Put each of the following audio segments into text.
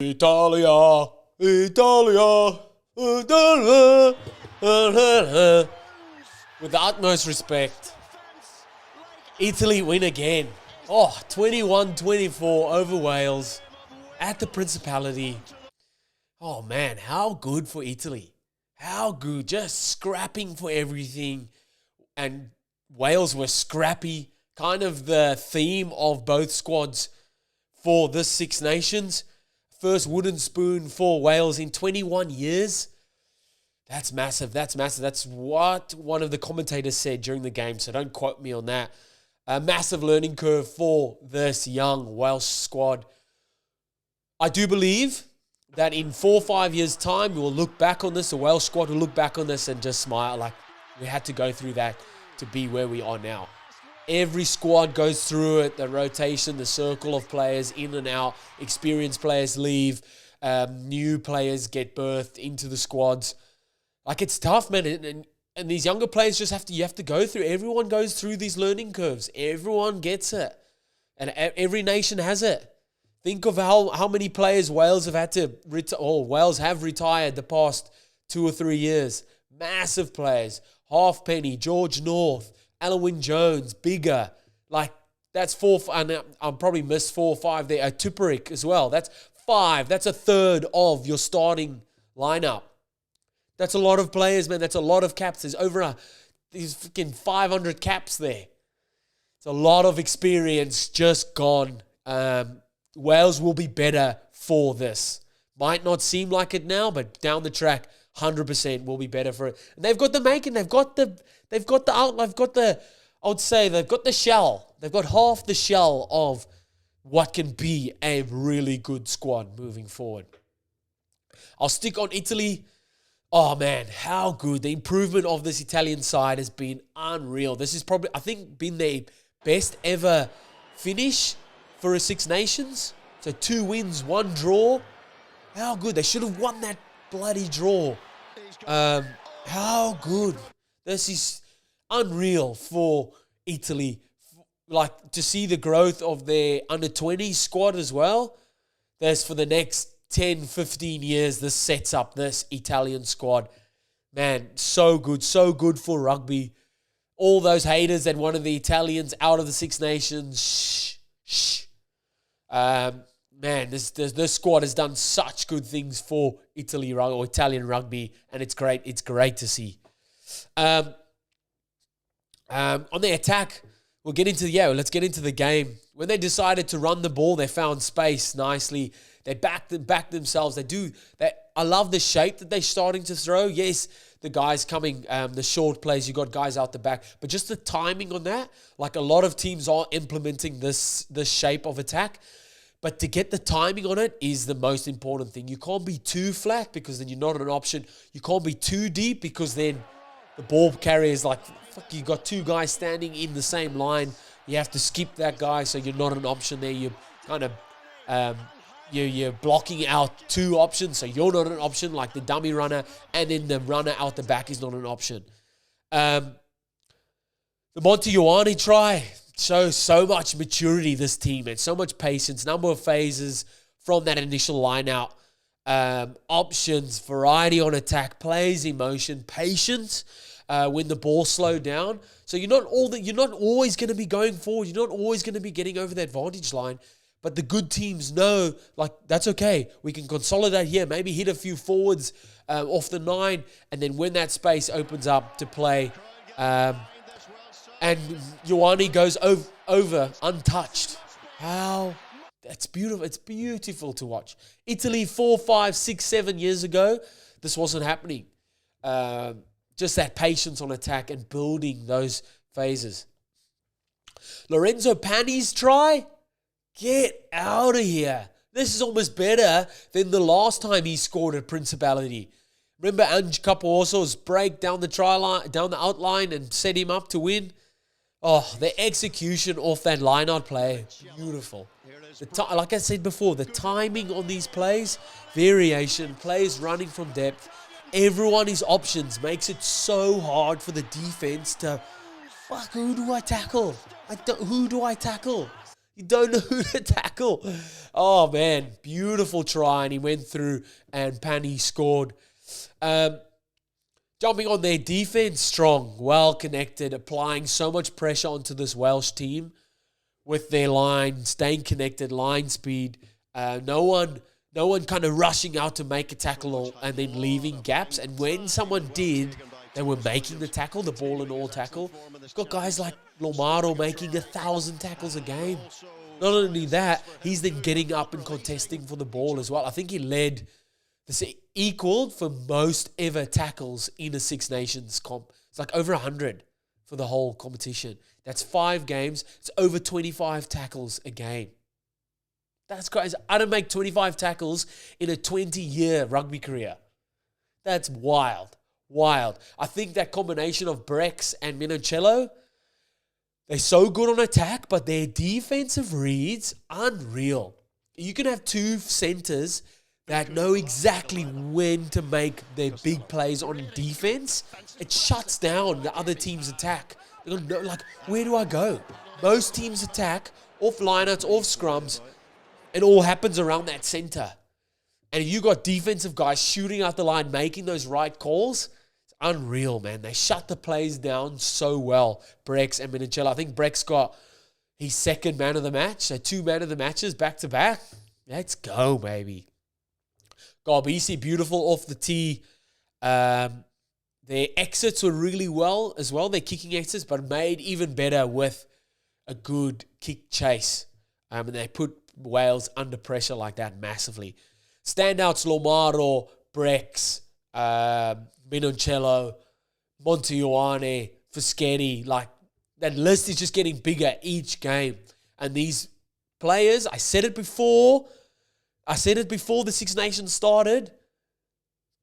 Italia, Italia, Italia. With the utmost respect, Italy win again. 21-24 over Wales at the Principality. Oh man, how good for Italy. How good, just scrapping for everything. And Wales were scrappy, kind of the theme of both squads for this Six Nations. First wooden spoon for Wales in 21 years. That's massive, that's massive. That's what one of the commentators said during the game, so don't quote me on that. A massive learning curve for this young Welsh squad. I do believe that in 4 or 5 years' time, we will look back on this, the Welsh squad will look back on this and just smile like we had to go through that to be where we are now. Every squad goes through it, the rotation, the circle of players in and out, experienced players leave, new players get birthed into the squads. Like, it's tough, man, and these younger players you have to go through. Everyone goes through these learning curves. Everyone gets it. And every nation has it. Think of how many players Wales have had to Wales have retired the past 2 or 3 years. Massive players. Halfpenny, George North, Alan Wynne-Jones, Bigger. Like, that's 4, and I probably missed 4 or 5 there. Tuparik as well. That's 5. That's a third of your starting lineup. That's a lot of players, man. That's a lot of caps. There's over these freaking 500 caps there. It's a lot of experience just gone. Wales will be better for this. Might not seem like it now, but down the track, 100% will be better for it. And they've got the making. They've got the shell. They've got half the shell of what can be a really good squad moving forward. I'll stick on Italy. Oh man, how good. The improvement of this Italian side has been unreal. This is probably, I think, been their best ever finish for a Six Nations. So 2 wins, 1 draw. How good. They should have won that bloody draw. How good. This is unreal for Italy. Like, to see the growth of their under-20 squad as well. There's for the next 10, 15 years, this sets up this Italian squad. Man, so good for rugby. All those haters that wanted the Italians out of the Six Nations, shh. Man, this squad has done such good things for Italy or Italian rugby, and it's great. It's great to see. On the attack, let's get into the game. When they decided to run the ball, they found space nicely. They backed themselves. I love the shape that they're starting to throw. Yes, the guys coming, the short plays, you got guys out the back. But just the timing on that, like a lot of teams are implementing this shape of attack. But to get the timing on it is the most important thing. You can't be too flat because then you're not an option. You can't be too deep because then the ball carrier is like, fuck, you got 2 guys standing in the same line. You have to skip that guy, so you're not an option there. You're kind of... You're blocking out 2 options, so you're not an option, like the dummy runner, and then the runner out the back is not an option. The Monty Ioane try shows so much maturity, this team, and so much patience, number of phases from that initial line out, options, variety on attack, plays in motion, patience when the ball slowed down. So you're not always going to be going forward. You're not always going to be getting over the advantage line. But the good teams know, like, that's okay. We can consolidate here, maybe hit a few forwards off the 9, and then when that space opens up to play, and Ioane goes over untouched. How? That's beautiful. It's beautiful to watch. Italy 4, 5, 6, 7 years ago, this wasn't happening. Just that patience on attack and building those phases. Lorenzo Pani's try. Get out of here. This is almost better than the last time he scored at Principality. Remember Ange Capuoso's break down the try line, down the outline and set him up to win? Oh, the execution off that line-out play, beautiful. Like I said before, the timing on these plays, variation, plays running from depth, everyone is options, makes it so hard for the defense to, fuck, who do I tackle? Who do I tackle? You don't know who to tackle. Oh, man. Beautiful try. And he went through and Pani scored. Jumping on their defense, strong, well connected, applying so much pressure onto this Welsh team with their line, staying connected, line speed. No one kind of rushing out to make a tackle and then leaving gaps. And when someone did, they were making the tackle, the ball and all tackle. You've got guys like Lomaro making 1,000 tackles a game. Not only that, he's then getting up and contesting for the ball as well. I think he led, equaled for most ever tackles in a Six Nations comp. It's like over 100 for the whole competition. That's 5 games. It's over 25 tackles a game. That's crazy. I don't make 25 tackles in a 20-year rugby career. That's wild. Wild. I think that combination of Brex and Minoncello, they're so good on attack, but their defensive reads, unreal. You can have 2 centers that know exactly when to make their big plays on defense. It shuts down the other team's attack. They're going to know, like, where do I go? Most teams attack off lineouts, off scrums. It all happens around that center. And if you got defensive guys shooting out the line, making those right calls, it's unreal, man. They shut the plays down so well, Brex and Minoncello. I think Brex got his second man of the match, so 2 man of the matches back-to-back. Let's go, baby. Garbisi, beautiful off the tee. Their exits were really well as well. Their kicking exits, but made even better with a good kick chase. And they put Wales under pressure like that massively. Standouts, Lomaro, Brex, Minoncello, Montejoane, Fischetti. Like, that list is just getting bigger each game. And these players, I said it before the Six Nations started.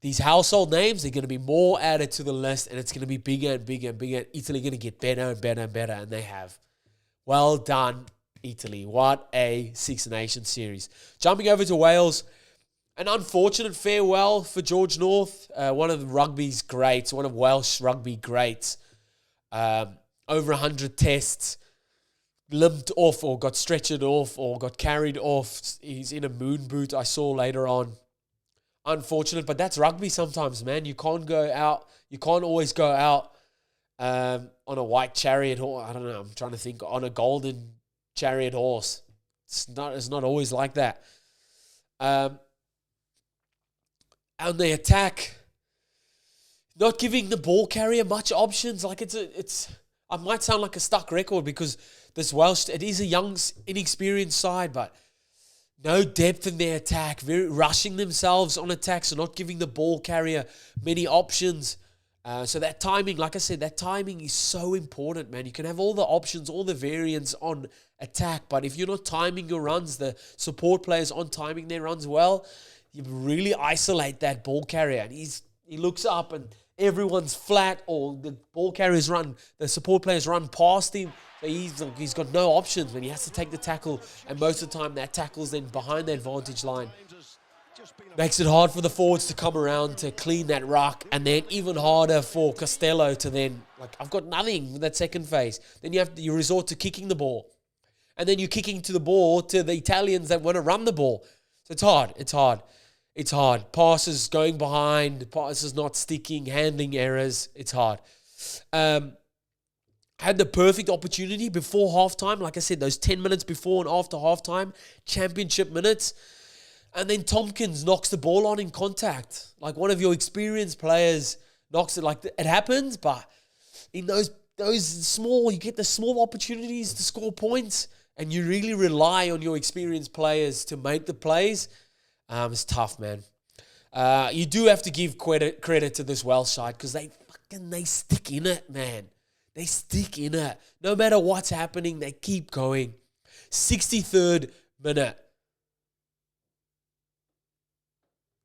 These household names, they're going to be more added to the list, and it's going to be bigger and bigger and bigger. Italy going to get better and better and better, and they have. Well done, Italy. What a Six Nations series. Jumping over to Wales, an unfortunate farewell for George North, one of rugby's greats, one of Welsh rugby greats. Over 100 tests, limped off or got stretchered off or got carried off. He's in a moon boot, I saw later on. Unfortunate, but that's rugby sometimes, man. You can't go out. You can't always go out on a white chariot horse. I don't know. I'm trying to think. On a golden chariot horse. It's not always like that. And the attack, not giving the ball carrier much options. Like I might sound like a stuck record because this Welsh, it is a young, inexperienced side, but no depth in their attack, very rushing themselves on attacks, so not giving the ball carrier many options. So that timing, like I said, that timing is so important, man. You can have all the options, all the variants on attack, but if you're not timing your runs, the support players aren't timing their runs well, you really isolate that ball carrier. And he looks up and everyone's flat, or the ball carriers run, the support players run past him. So he's got no options when he has to take the tackle, and most of the time that tackle's then behind the advantage line. Makes it hard for the forwards to come around to clean that ruck, and then even harder for Costello to then, like, I've got nothing with that second phase. Then you resort to kicking the ball. And then you're kicking to the ball to the Italians that want to run the ball. So it's hard. Passes going behind, passes not sticking, handling errors. It's hard. Had the perfect opportunity before halftime. Like I said, those 10 minutes before and after halftime, championship minutes. And then Tompkins knocks the ball on in contact. Like one of your experienced players knocks it. Like it happens, but in those small, you get the small opportunities to score points, and you really rely on your experienced players to make the plays. It's tough, man. You do have to give credit to this Welsh side because they stick in it, man. They stick in it. No matter what's happening, they keep going. 63rd minute.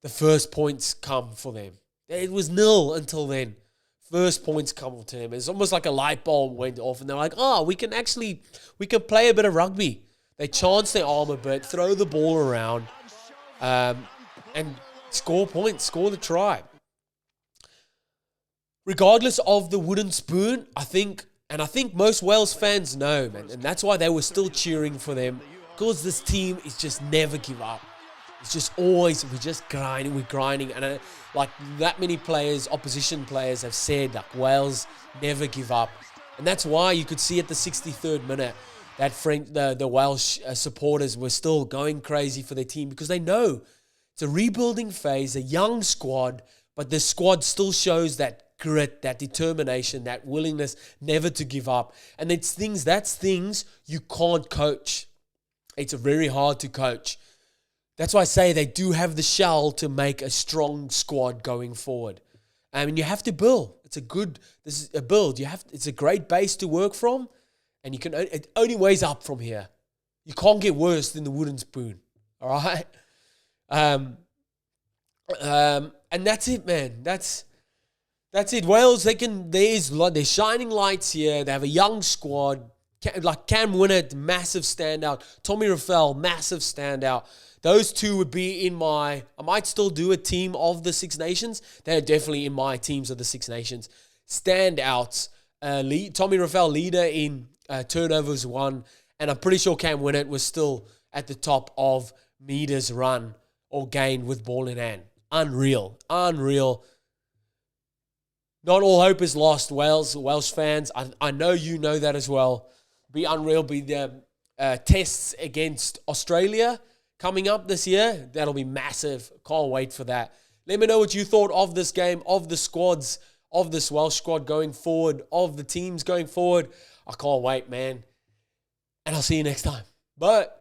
The first points come for them. It was 0 until then. First points come to them. It's almost like a light bulb went off and they're like, we can play a bit of rugby. They chance their arm a bit, throw the ball around, and score points, score the try. Regardless of the wooden spoon, I think And I think most Wales fans know, man. And that's why they were still cheering for them. Because this team is just never give up. It's just always, we're just grinding, we're grinding. And like that many players, opposition players have said, like, Wales never give up. And that's why you could see at the 63rd minute that the Welsh supporters were still going crazy for their team because they know it's a rebuilding phase, a young squad, but the squad still shows that grit, that determination, that willingness never to give up. And that's things you can't coach. It's very hard to coach. That's why I say they do have the shell to make a strong squad going forward. I mean, you have to build. This is a build. It's a great base to work from, and it only weighs up from here. You can't get worse than the wooden spoon. All right? And that's it, man. That's it. Wales, there's shining lights here. They have a young squad. Like Cam Winnett, massive standout. Tommy Rafell, massive standout. Those two would be I might still do a team of the Six Nations. They're definitely in my teams of the Six Nations. Standouts. Tommy Rafell, leader in turnovers won. And I'm pretty sure Cam Winnett was still at the top of meters run or gained with ball in hand. Unreal. Not all hope is lost, Welsh fans. I know you know that as well. Be unreal. Be the tests against Australia coming up this year. That'll be massive. Can't wait for that. Let me know what you thought of this game, of the squads, of this Welsh squad going forward, of the teams going forward. I can't wait, man. And I'll see you next time. Bye.